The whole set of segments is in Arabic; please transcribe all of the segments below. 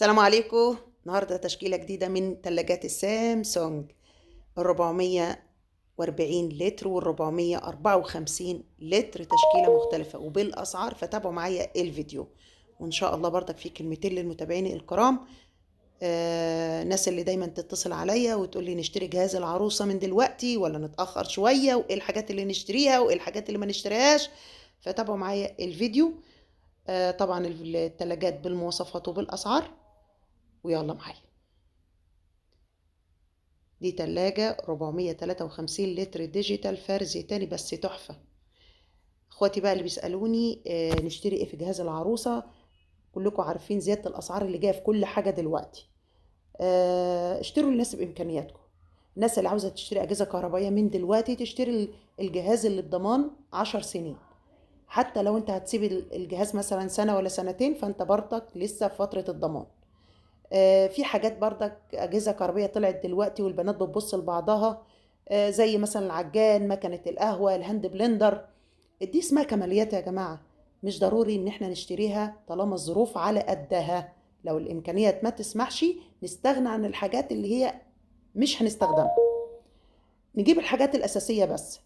السلام عليكم. النهارده تشكيلة جديدة من تلاجات السامسونج 440 لتر وال 454 لتر، تشكيلة مختلفة وبالأسعار، فتابعوا معايا الفيديو. وإن شاء الله برضك في كلمتين للمتابعين الكرام. الناس اللي دايما تتصل عليا وتقول لي نشتري جهاز العروسة من دلوقتي ولا نتأخر شوية، وإيه الحاجات اللي نشتريها وإيه الحاجات اللي ما نشتريهاش، فتابعوا معايا الفيديو. طبعا التلاجات بالمواصفات وبالأسعار، ويلا معايا. دي تلاجة 453 لتر ديجيتال فرز تاني، بس تحفة. اخواتي بقى اللي بيسألوني نشتري ايه في جهاز العروسة، كلكم عارفين زيادة الأسعار اللي جاية في كل حاجة دلوقتي. اشتروا اللي يناسب إمكانياتكم. الناس اللي عاوزة تشتري أجهزة كهربائية من دلوقتي تشتري الجهاز اللي بضمان 10 سنين. حتى لو انت هتسيب الجهاز مثلا سنة ولا سنتين، فانت برضك لسه في فترة الضمان. في حاجات برضك أجهزة كهربية طلعت دلوقتي والبنات بتبص لبعضها، زي مثلا العجان، مكنة القهوة، الهاند بلندر. دي اسمها كماليات يا جماعة. مش ضروري ان احنا نشتريها طالما الظروف على قدها. لو الامكانيات ما تسمحش نستغنى عن الحاجات اللي هي مش هنستخدمها، نجيب الحاجات الأساسية بس.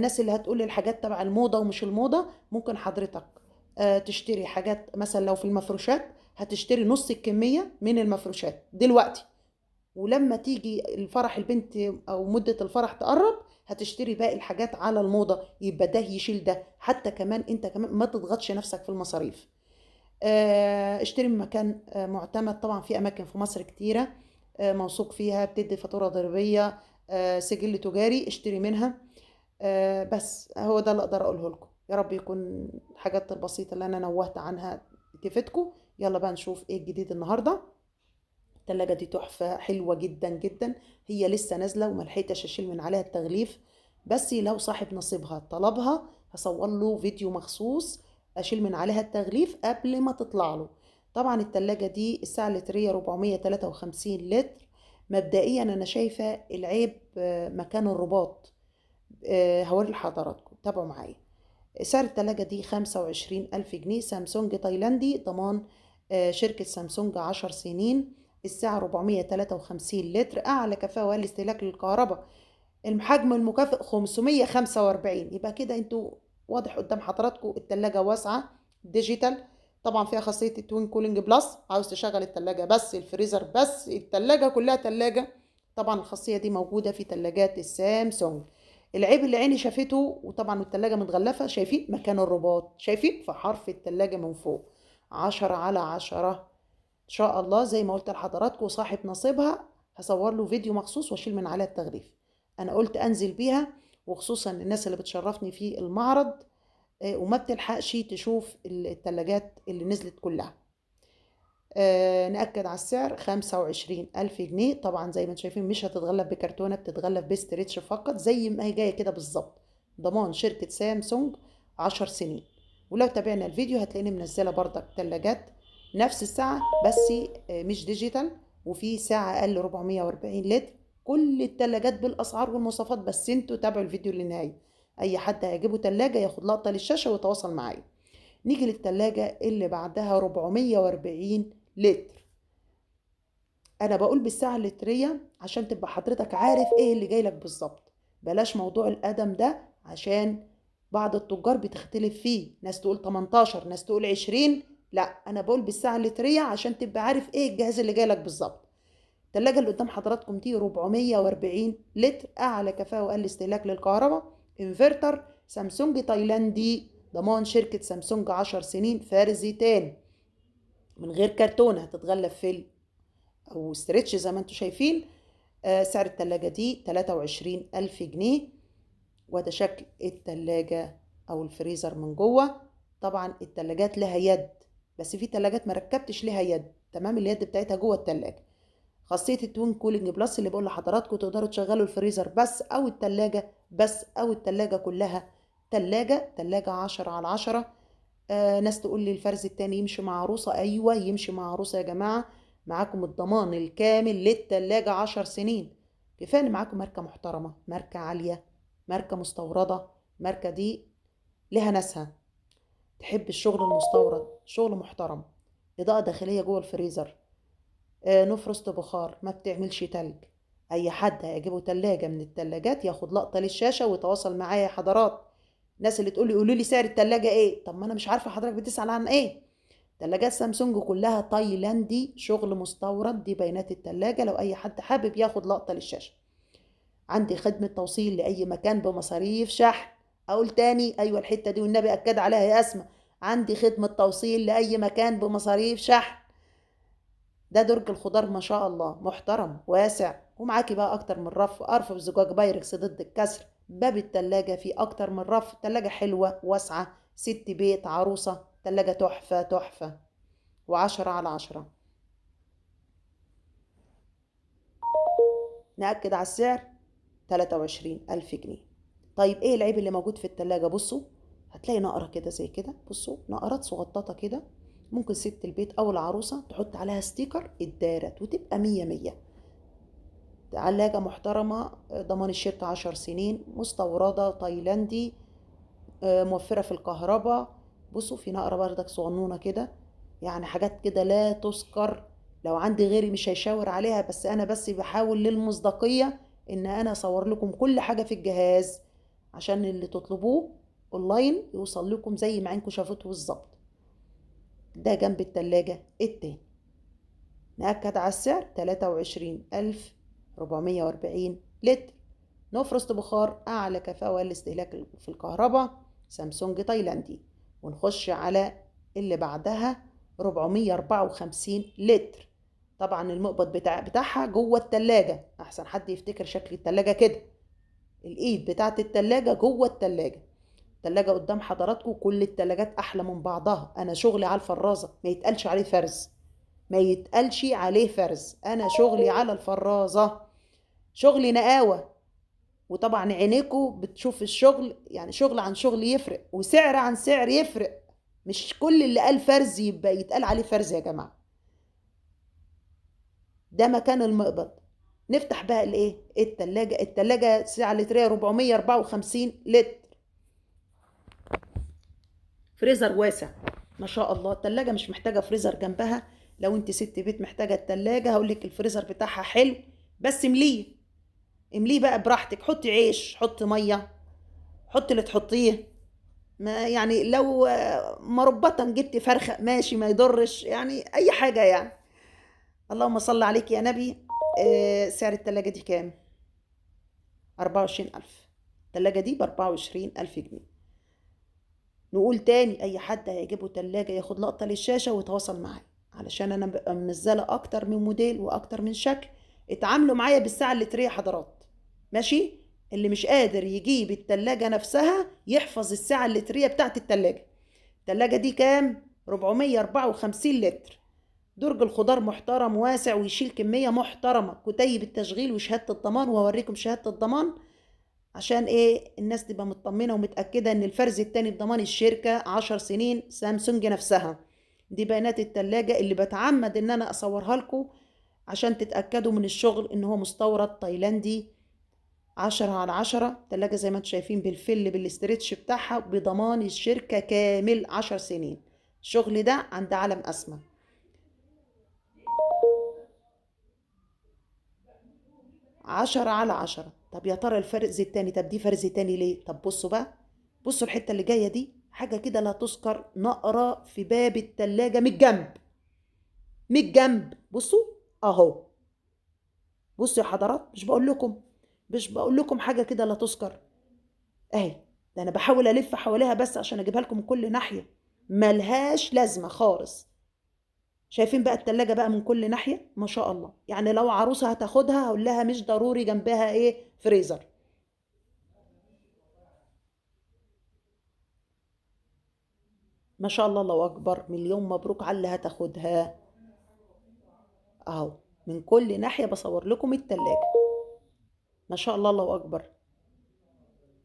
ناس اللي هتقول الحاجات تبع الموضة ومش الموضة، ممكن حضرتك تشتري حاجات مثلا لو في المفروشات هتشتري نص الكمية من المفروشات دلوقتي، ولما تيجي الفرح البنت او مدة الفرح تقرب هتشتري باقي الحاجات على الموضة، يبقى ده يشيل ده. حتى كمان انت كمان ما تضغطش نفسك في المصاريف. اشتري من مكان معتمد. طبعا في اماكن في مصر كتيرة موثوق فيها، بتدي فاتورة ضريبية، سجل تجاري، اشتري منها. بس هو ده اللي اقدر اقوله لكم. يا رب يكون الحاجات البسيطة اللي انا نوهت عنها تفيدكم. يلا بقى نشوف ايه الجديد النهارده. التلاجة دي تحفة حلوة جدا جدا. هي لسه نازلة وملحقتش اشيل من عليها التغليف، بس لو صاحب نصيبها طلبها هصور له فيديو مخصوص اشيل من عليها التغليف قبل ما تطلع له. طبعا التلاجة دي السعة اللترية 453 لتر. مبدئيا انا شايفة العيب مكان الرباط. هوري لحضراتكم، تابعوا معايا. سعر التلاجة دي 25,000 جنيه، سامسونج تايلاندي، ضمان شركة سامسونج 10 سنين. السعر 453 لتر، أعلى كفاءة وأقل استهلاك للكهرباء. الحجم المكافئ 545. يبقى كده انتوا واضح قدام حضراتكم التلاجة واسعة ديجيتال. طبعا فيها خاصية التوين كولينج بلس، عاوز تشغل التلاجة بس، الفريزر بس، التلاجة كلها تلاجة. طبعا الخاصية دي موجودة في تلاجات السامسونج. العيب اللي عيني شافته، وطبعا التلاجة متغلفة، شايفين مكان الرباط، شايفين في حرف التلاجة من فوق. 10/10. ان شاء الله زي ما قلت لحضراتكم، صاحب نصيبها هصور له فيديو مخصوص واشيل من عليها التغليف. انا قلت انزل بيها، وخصوصا الناس اللي بتشرفني في المعرض وما بتلحقش تشوف التلاجات اللي نزلت كلها. نأكد على السعر 25,000 جنيه. طبعا زي ما انتم شايفين مش هتتغلف بكرتونة، بتتغلف بستريتش فقط زي ما هي جاية كده بالظبط. ضمان شركة سامسونج 10 سنين. ولو تابعنا الفيديو هتلاقيني منزلة برضك تلاجات نفس الساعة، بس مش ديجيتال، وفي ساعة أقل 440 لتر. كل التلاجات بالأسعار والمواصفات، بس انتوا تابعوا الفيديو للنهاية. أي حد هيجيبه تلاجة ياخد لقطة للشاشة ويتواصل معايا. نيجي للتلاجة اللي بعدها 440 لتر. انا بقول بالساعة اللترية عشان تبقى حضرتك عارف ايه اللي جاي لك بالظبط. بلاش موضوع القدم ده، عشان بعض التجار بتختلف فيه، ناس تقول 18، ناس تقول 20. لا، انا بقول بالساعة اللترية عشان تبقى عارف ايه الجهاز اللي جاي لك بالظبط. التلاجة اللي قدام حضراتكم دي 440 لتر، اعلى كفاءة واقل استهلاك للكهرباء. انفرتر سامسونج تايلاندي، ضمان شركة سامسونج 10 سنين، فارزتان من غير كرتونة، هتتغلف في او ستريتش زي ما انتم شايفين. سعر التلاجة دي 23,000 جنيه. وده شكل التلاجة او الفريزر من جوه. طبعا التلاجات لها يد، بس في تلاجات ما ركبتش لها يد، تمام، اليد بتاعتها جوه التلاجة. خاصية التوين كولينج بلس اللي بقول لحضراتكم تقدروا تشغلوا الفريزر بس او التلاجة بس او التلاجة كلها. تلاجة 10/10. ناس تقول لي الفرز التاني يمشي مع عروسة. ايوه يمشي مع عروسة يا جماعة. معاكم الضمان الكامل للتلاجة 10 سنين. كفاية ان معاكم ماركة محترمة، ماركة عالية، ماركة مستوردة. ماركة دي لها ناسها، تحب الشغل المستورد، شغل محترم. إضاءة داخلية جوه الفريزر، نفرست بخار، ما بتعملش تلج. أي حد هيجيبه تلاجة من التلاجات ياخد لقطة للشاشة ويتواصل معايا يا حضرات. الناس اللي تقولي قولوا لي سعر التلاجة إيه، طب ما أنا مش عارفة حضرتك بتسأل عن إيه. تلاجات سامسونج كلها تايلاندي، شغل مستورد. دي بيانات التلاجة لو أي حد حابب ياخد لقطة للشاشة. عندي خدمة توصيل لأي مكان بمصاريف شحن. أقول تاني، أيوة الحتة دي والنبي أكد عليها يا أسماء. عندي خدمة توصيل لأي مكان بمصاريف شحن. ده درج الخضار ما شاء الله محترم واسع، ومعاكي بقى أكتر من رف، أرفف زجاج بايركس ضد الكسر. باب التلاجة فيه أكتر من رف، تلاجة حلوة واسعة، ست بيت عروسة، تلاجة تحفة تحفة، و10/10. نأكد على السعر، 23,000 جنيه. طيب ايه العيب اللي موجود في التلاجة؟ بصوا، هتلاقي نقرة كده زي كده، بصوا نقرات صغططة كده. ممكن ست البيت او العروسة تحط عليها ستيكر اتدارت وتبقى 100/100. تلاجة محترمة، ضمان الشركة 10 سنين، مستوردة تايلاندي، موفرة في الكهرباء. بصوا في نقرة بردك صغنونة كده، يعني حاجات كده لا تذكر. لو عندي غيري مش هيشاور عليها، بس انا بس بحاول للمصداقية ان انا اصور لكم كل حاجة في الجهاز، عشان اللي تطلبوه اونلاين يوصل لكم زي ما عينكم شافته بالظبط. ده جنب التلاجة التاني. نأكد على السعر، 23,440 لتر. نفرست بخار، أعلى كفاءة والاستهلاك في الكهرباء، سامسونج تايلاندي. ونخش على اللي بعدها، 454 لتر. طبعا المقبض بتاعها جوه التلاجة، أحسن حد يفتكر شكل التلاجة كده. الإيد بتاعت التلاجة جوه التلاجة. التلاجة قدام حضراتكم، كل التلاجات أحلى من بعضها. أنا شغلي على الفرازة، ما يتقالش عليه فرز، ما يتقالش عليه فرز، أنا شغلي على الفرازة، شغلي نقاوة. وطبعا عينيكوا بتشوف الشغل، يعني شغل عن شغل يفرق، وسعر عن سعر يفرق. مش كل اللي قال فرز يبقى يتقال عليه فرز يا جماعة. ده مكان المقبض. نفتح بقى الايه، التلاجة سعة لترية 454 لتر. فريزر واسع ما شاء الله. التلاجة مش محتاجة فريزر جنبها. لو انت ست بيت محتاجة التلاجة، هقولك الفريزر بتاعها حلو، بس امليه. امليه بقى براحتك، حطي عيش، حطي مية، حطي اللي تحطيه. ما يعني لو مربطا جبتي فرخة ماشي ما يضرش، يعني أي حاجة يعني. اللهم صل عليك يا نبي. سعر التلاجة دي كام؟ 24,000. التلاجة دي ب24,000 جنيه. نقول تاني، أي حد هيجيبه تلاجة ياخد لقطة للشاشة ويتواصل معايا، علشان أنا ببقى منزلة أكتر من موديل وأكتر من شكل. اتعاملوا معايا بالساعة اللترية حضرات، ماشي؟ اللي مش قادر يجيب التلاجة نفسها يحفظ الساعة اللترية بتاعت التلاجة. التلاجة دي كام؟ 454 لتر. درج الخضار محترم واسع ويشيل كمية محترمة، كتيب التشغيل وشهادة الضمان، وهوريكم شهادة الضمان عشان ايه الناس تبقى مطمنة ومتأكدة ان الفرز التاني بضمان الشركة 10 سنين سامسونج نفسها. دي بيانات التلاجة اللي بتعمد ان انا اصورها لكم عشان تتأكدوا من الشغل ان هو مستورد تايلاندي. 10/10. تلاجة زي ما انتم شايفين بالفل بالاسترتش بتاعها، بضمان الشركة كامل 10 سنين. الشغل ده عند عالم أسمى. 10/10. طب يا ترى الفرز التاني، طب دي فرز تاني ليه؟ طب بصوا بقى، بصوا الحتة اللي جاية دي حاجة كده لا تذكر، نقرة في باب التلاجة من الجنب، من الجنب. بصوا اهو، بصوا يا حضرات، مش بقول لكم حاجة كده لا تذكر اهي. ده انا بحاول الف حواليها بس عشان اجيبها لكم من كل ناحية، ملهاش لازمة خالص. شايفين بقى التلاجة بقى من كل ناحية ما شاء الله. يعني لو عروسة هتاخدها هقول لها مش ضروري جنبها ايه فريزر. ما شاء الله، الله اكبر، مليون مبروك على اللي هتاخدها. اهو من كل ناحية بصور لكم التلاجة. ما شاء الله، الله اكبر.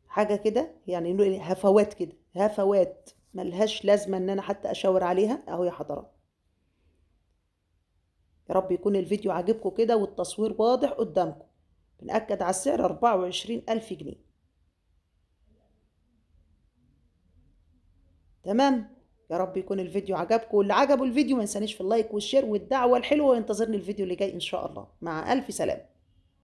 حاجة كده يعني نقول هفوات كده، هفوات ملهاش لازمة ان انا حتى اشاور عليها. اهو يا حضرات، يا رب يكون الفيديو عاجبكم كده والتصوير واضح قدامكم. بنأكد على السعر، 24,000 جنيه. تمام. يا رب يكون الفيديو عجبكم، واللي عجبه الفيديو ما ينسانيش في اللايك والشير والدعوة الحلوة، وينتظرني الفيديو اللي جاي إن شاء الله. مع ألف سلامة.